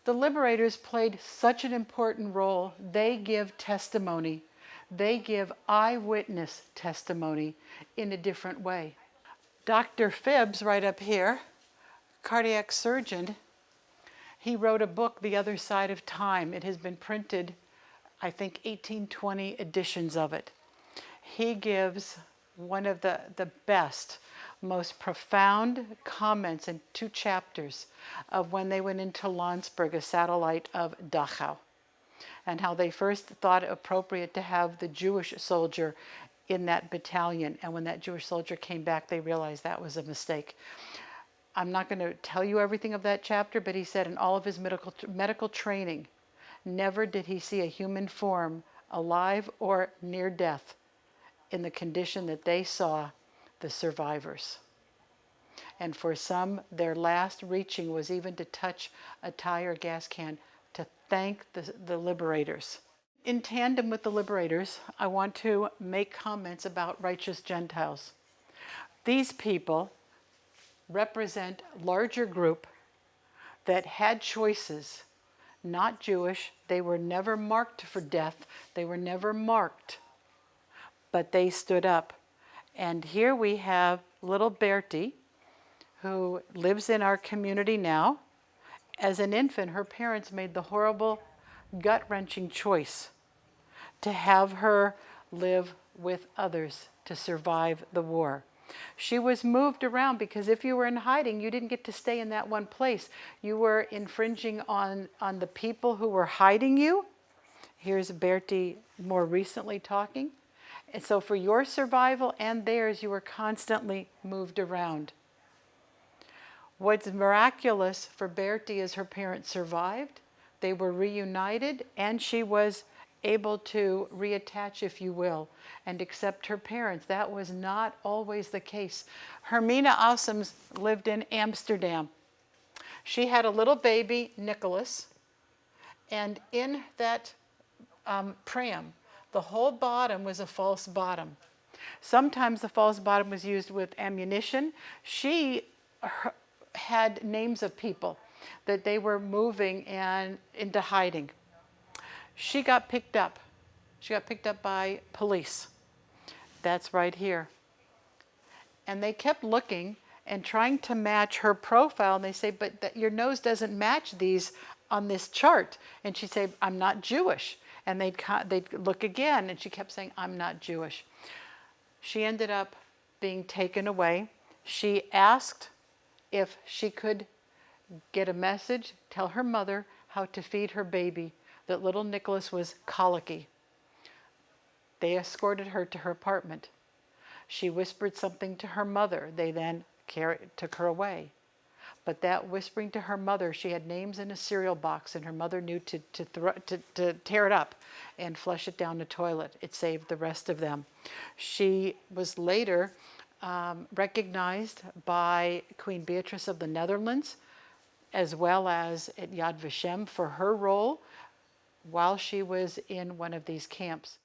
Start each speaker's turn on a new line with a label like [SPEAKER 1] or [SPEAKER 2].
[SPEAKER 1] The Liberators played such an important role. They give testimony. They give eyewitness testimony in a different way. Dr. Phibbs, right up here, cardiac surgeon, he wrote a book, The Other Side of Time. It has been printed, I think, 1820 editions of it. He gives one of the best, most profound comments in 2 chapters of when they went into Landsberg, a satellite of Dachau, and how they first thought it appropriate to have the Jewish soldier in that battalion. And when that Jewish soldier came back, they realized that was a mistake. I'm not going to tell you everything of that chapter, but he said in all of his medical training, never did he see a human form alive or near death in the condition that they saw the survivors. And for some, their last reaching was even to touch a tire gas can to thank the Liberators. In tandem with the Liberators, I want to make comments about righteous Gentiles. These people represent a larger group that had choices, not Jewish. They were never marked for death. They were never marked, but they stood up. And here we have little Bertie, who lives in our community now. As an infant, her parents made the horrible, gut-wrenching choice to have her live with others to survive the war. She was moved around because if you were in hiding, you didn't get to stay in that one place. You were infringing on the people who were hiding you. Here's Bertie more recently talking. And so for your survival and theirs, you were constantly moved around. What's miraculous for Bertie is her parents survived. They were reunited, and she was able to reattach, if you will, and accept her parents. That was not always the case. Hermina Assems lived in Amsterdam. She had a little baby, Nicholas, and in that pram, the whole bottom was a false bottom. Sometimes the false bottom was used with ammunition. She had names of people that they were moving and into hiding. She got picked up. She got picked up by police. That's right here. And they kept looking and trying to match her profile. And they say, but your nose doesn't match these on this chart. And she'd say, I'm not Jewish. And they'd look again. And she kept saying, I'm not Jewish. She ended up being taken away. She asked if she could get a message, tell her mother how to feed her baby, that little Nicholas was colicky. They escorted her to her apartment. She whispered something to her mother. They then took her away. But that whispering to her mother, she had names in a cereal box, and her mother knew to tear it up and flush it down the toilet. It saved the rest of them. She was later recognized by Queen Beatrice of the Netherlands, as well as at Yad Vashem, for her role while she was in one of these camps.